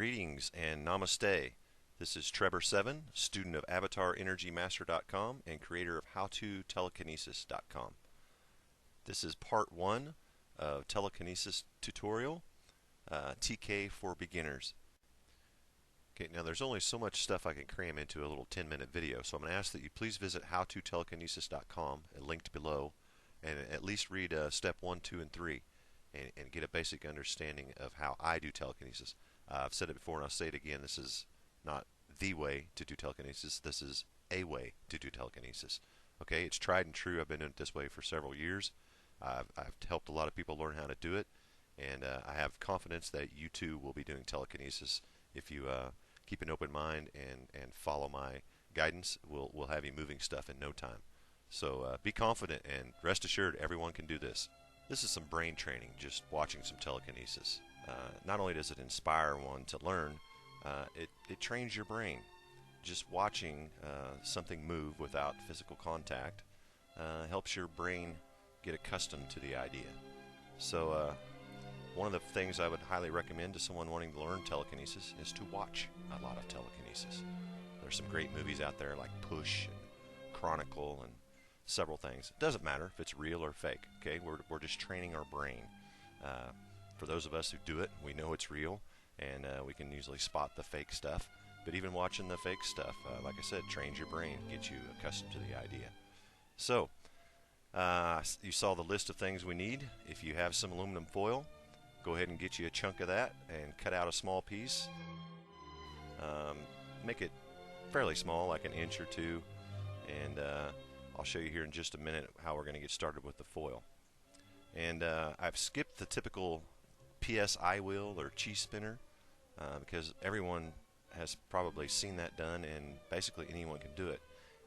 Greetings and namaste. This is Trebor 7, student of AvatarEnergyMaster.com and creator of ①TELEKINESIS.com. This is part 1 of Telekinesis tutorial, TK for beginners. Okay, now there's only so much stuff I can cram into a little 10-minute video, so I'm going to ask that you please visit ①TELEKINESIS.com, linked below, and at least read step 1, 2, and 3 and get a basic understanding of how I do telekinesis. I've said it before and I'll say it again, this is not the way to do telekinesis, this is a way to do telekinesis. Okay, it's tried and true. I've been doing it this way for several years. I've helped a lot of people learn how to do it, and I have confidence that you too will be doing telekinesis if you keep an open mind and follow my guidance. We'll have you moving stuff in no time. So be confident and rest assured everyone can do this. This is some brain training, just watching some telekinesis. Not only does it inspire one to learn, it trains your brain. Just watching something move without physical contact helps your brain get accustomed to the idea. So one of the things I would highly recommend to someone wanting to learn telekinesis is to watch a lot of telekinesis. There's some great movies out there like Push and Chronicle and several things. It doesn't matter if it's real or fake. Okay, we're just training our brain. For those of us who do it, we know it's real, and we can usually spot the fake stuff. But even watching the fake stuff, like I said, trains your brain, gets you accustomed to the idea. So, you saw the list of things we need. If you have some aluminum foil, go ahead and get you a chunk of that and cut out a small piece. Make it fairly small, like an inch or two, and I'll show you here in just a minute how we're going to get started with the foil. And I've skipped the typical PSI wheel or cheese spinner because everyone has probably seen that done, and basically anyone can do it.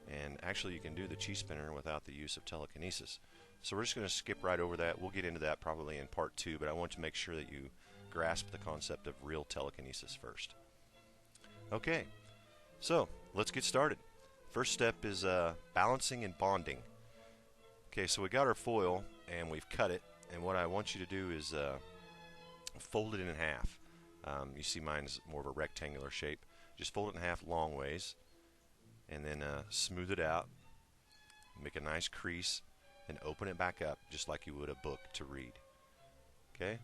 And actually you can do the cheese spinner without the use of telekinesis. So we're just going to skip right over that. We'll get into that probably in part 2, but I want to make sure that you grasp the concept of real telekinesis first. Okay, so let's get started. First step is balancing and bonding. Okay, so we got our foil and we've cut it, and what I want you to do is fold it in half. You see mine's more of a rectangular shape. Just fold it in half long ways, and then smooth it out, make a nice crease, and open it back up just like you would a book to read. Okay?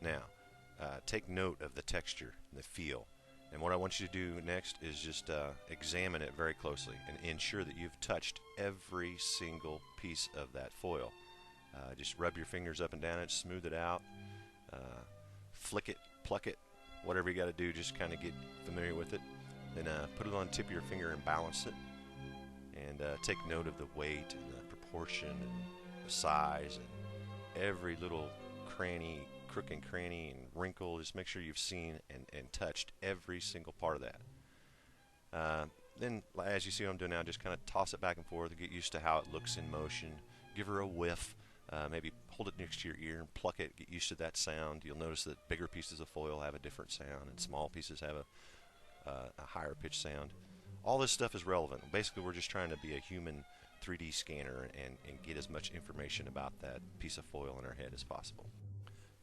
Now, take note of the texture and the feel. And what I want you to do next is just examine it very closely and ensure that you've touched every single piece of that foil. Just rub your fingers up and down it, smooth it out, flick it, pluck it, whatever you got to do, just kind of get familiar with it. Then put it on the tip of your finger and balance it. And take note of the weight and the proportion and the size and every little cranny, crook and cranny and wrinkle. Just make sure you've seen and touched every single part of that. Then, as you see what I'm doing now, just kind of toss it back and forth and get used to how it looks in motion. Give her a whiff. Maybe hold it next to your ear and pluck it. Get used to that sound. You'll notice that bigger pieces of foil have a different sound, and small pieces have a higher pitched sound. All this stuff is relevant. Basically, we're just trying to be a human 3D scanner and get as much information about that piece of foil in our head as possible.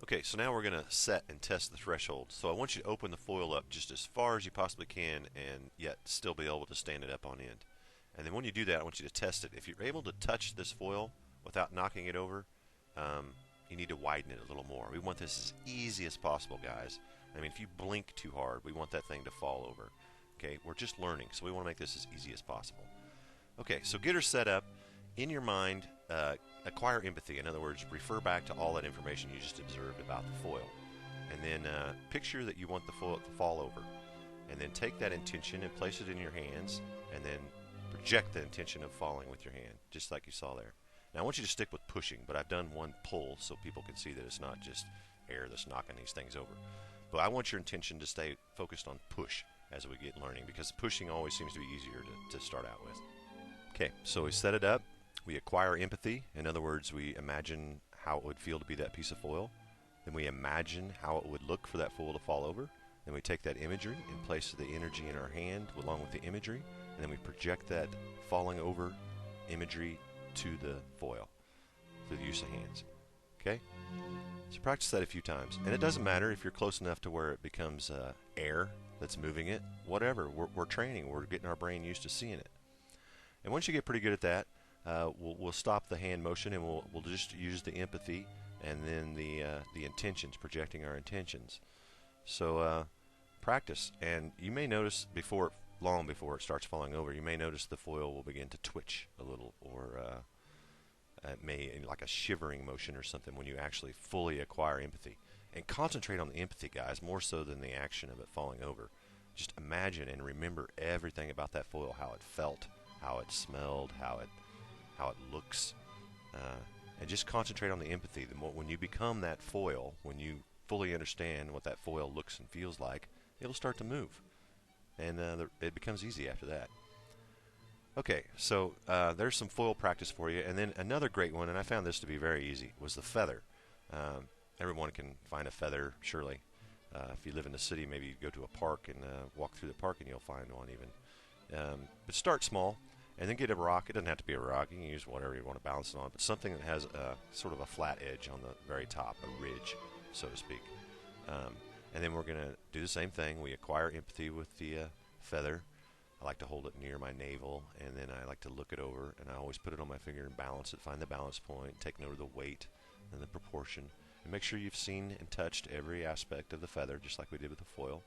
Okay, so now we're going to set and test the threshold. So I want you to open the foil up just as far as you possibly can, and yet still be able to stand it up on end. And then when you do that, I want you to test it. If you're able to touch this foil without knocking it over, you need to widen it a little more. We want this as easy as possible, guys. I mean, if you blink too hard, we want that thing to fall over. Okay, we're just learning, so we want to make this as easy as possible. Okay, so get her set up. In your mind, acquire empathy. In other words, refer back to all that information you just observed about the foil. And then picture that you want the foil to fall over. And then take that intention and place it in your hands, and then project the intention of falling with your hand, just like you saw there. Now I want you to stick with pushing, but I've done one pull so people can see that it's not just air that's knocking these things over. But I want your intention to stay focused on push as we get learning, because pushing always seems to be easier to start out with. Okay, so we set it up. We acquire empathy. In other words, we imagine how it would feel to be that piece of foil. Then we imagine how it would look for that foil to fall over. Then we take that imagery and place the energy in our hand along with the imagery, and then we project that falling over imagery to the foil through the use of hands. Okay? So practice that a few times. And it doesn't matter if you're close enough to where it becomes air that's moving it. Whatever. We're training. We're getting our brain used to seeing it. And once you get pretty good at that, we'll stop the hand motion and we'll just use the empathy and then the intentions, projecting our intentions. So practice, and you may notice long before it starts falling over, you may notice the foil will begin to twitch a little, or it may like a shivering motion or something when you actually fully acquire empathy. And concentrate on the empathy, guys, more so than the action of it falling over. Just imagine and remember everything about that foil, how it felt, how it smelled, how it looks, and just concentrate on the empathy. The more, when you become that foil, when you fully understand what that foil looks and feels like, it'll start to move, and it becomes easy after that. Okay, so there's some foil practice for you, and then another great one, and I found this to be very easy, was the feather. Everyone can find a feather, surely. If you live in the city, maybe you go to a park and walk through the park and you'll find one even. But start small, and then get a rock. It doesn't have to be a rock. You can use whatever you want to balance it on, but something that has sort of a flat edge on the very top, a ridge, so to speak. And then we're going to do the same thing. We acquire empathy with the feather. I like to hold it near my navel, and then I like to look it over, and I always put it on my finger and balance it, find the balance point, take note of the weight and the proportion, and make sure you've seen and touched every aspect of the feather, just like we did with the foil,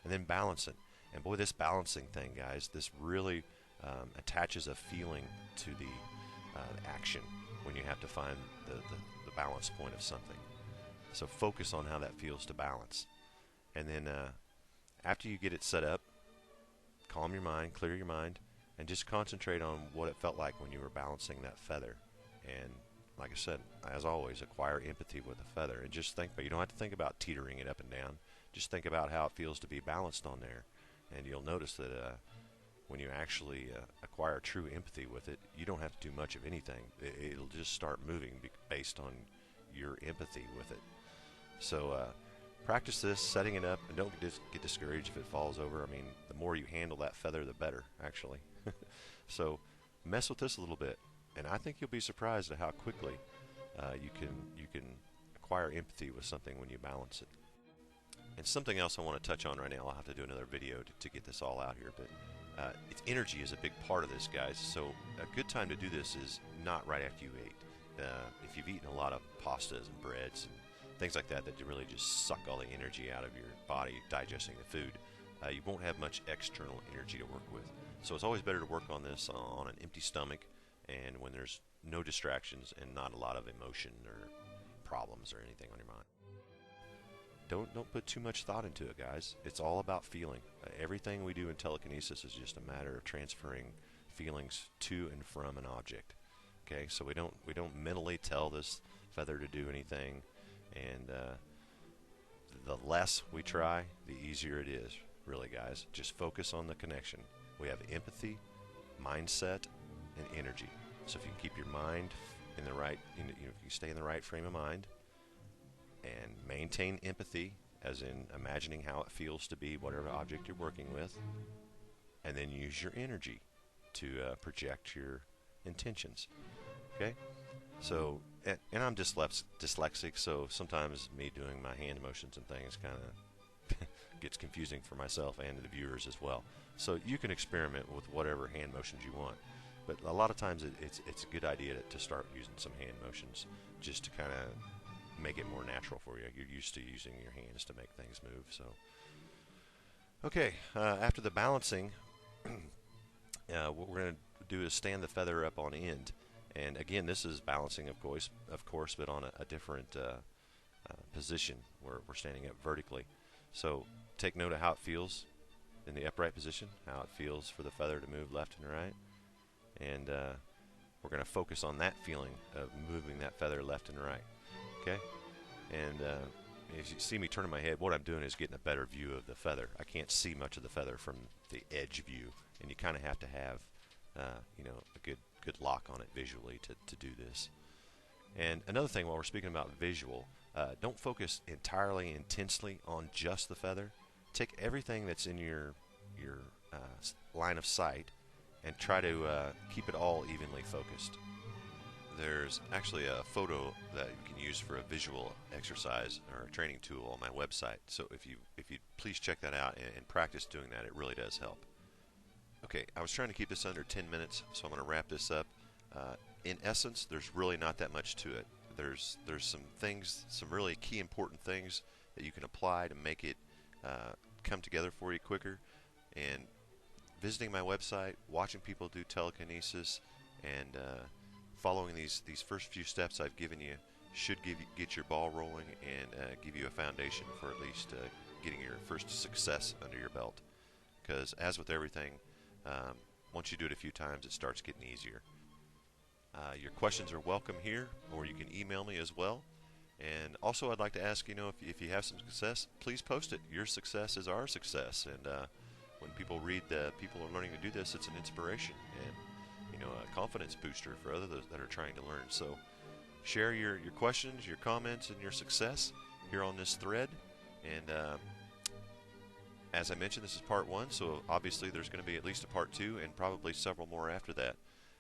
and then balance it. And boy, this balancing thing, guys, this really attaches a feeling to the action when you have to find the balance point of something. So focus on how that feels to balance. And then after you get it set up, calm your mind, clear your mind, and just concentrate on what it felt like when you were balancing that feather. And like I said, as always, acquire empathy with the feather. And just think, but you don't have to think about teetering it up and down. Just think about how it feels to be balanced on there. And you'll notice that when you actually acquire true empathy with it, you don't have to do much of anything. It'll just start moving based on your empathy with it. So practice this, setting it up, and don't get discouraged if it falls over. I mean, the more you handle that feather, the better, actually. So mess with this a little bit, and I think you'll be surprised at how quickly you can acquire empathy with something when you balance it. And something else I want to touch on right now, I'll have to do another video to get this all out here, but energy is a big part of this, guys. So a good time to do this is not right after you ate. If you've eaten a lot of pastas and breads and things like that you really just suck all the energy out of your body digesting the food, you won't have much external energy to work with. So it's always better to work on this on an empty stomach and when there's no distractions and not a lot of emotion or problems or anything on your mind. Don't put too much thought into it, guys. It's all about feeling. Everything we do in telekinesis is just a matter of transferring feelings to and from an object. Okay, so we don't mentally tell this feather to do anything, and the less we try, the easier it is. Really, guys, just focus on the connection. We have empathy, mindset, and energy. So if you can keep your mind in the right, if you stay in the right frame of mind, and maintain empathy, as in imagining how it feels to be whatever object you're working with, and then use your energy to project your intentions. Okay? So, and I'm dyslexic, so sometimes me doing my hand motions and things kind of gets confusing for myself and the viewers as well. So you can experiment with whatever hand motions you want, but a lot of times it's a good idea to start using some hand motions just to kind of make it more natural for you. You're used to using your hands to make things move. So, okay, after the balancing, what we're going to do is stand the feather up on end. And again, this is balancing, of course, but on a different position where we're standing up vertically. So take note of how it feels in the upright position, how it feels for the feather to move left and right. And we're going to focus on that feeling of moving that feather left and right. Okay, and if you see me turning my head, what I'm doing is getting a better view of the feather. I can't see much of the feather from the edge view, and you kind of have to have, a good lock on it visually to do this. And another thing, while we're speaking about visual, don't focus entirely intensely on just the feather. Take everything that's in your line of sight and try to keep it all evenly focused. there's actually a photo that you can use for a visual exercise or a training tool on my website. So if you please check that out and practice doing that, it really does help. Okay, I was trying to keep this under 10 minutes, so I'm going to wrap this up. In essence, there's really not that much to it. There's some things, some really key important things that you can apply to make it come together for you quicker. And visiting my website, watching people do telekinesis, and following these first few steps I've given you should get your ball rolling and give you a foundation for at least getting your first success under your belt. Because as with everything, once you do it a few times, it starts getting easier. Your questions are welcome here, or you can email me as well. And also, I'd like to ask, if you have some success, please post it. Your success is our success. And when people read that people are learning to do this, it's an inspiration and a confidence booster for others that are trying to learn. So share your questions, your comments, and your success here on this thread. And as I mentioned, this is part 1, so obviously there's going to be at least a part 2 and probably several more after that.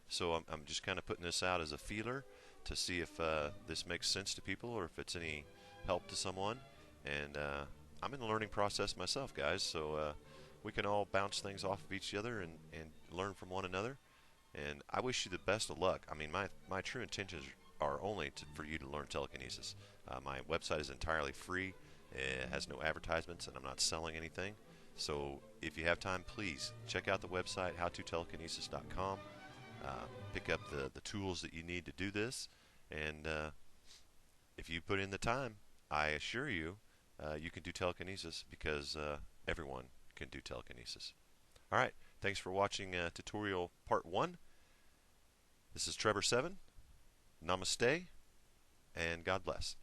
So I'm just kind of putting this out as a feeler to see if this makes sense to people or if it's any help to someone. And I'm in the learning process myself, guys, so we can all bounce things off of each other and learn from one another. And I wish you the best of luck. I mean, my true intentions are only for you to learn telekinesis. My website is entirely free. It has no advertisements, and I'm not selling anything. So if you have time, please check out the website, ①TELEKINESIS.com. Pick up the tools that you need to do this. And if you put in the time, I assure you, you can do telekinesis, because everyone can do telekinesis. All right. Thanks for watching tutorial part 1. This is Trebor 7. Namaste, and God bless.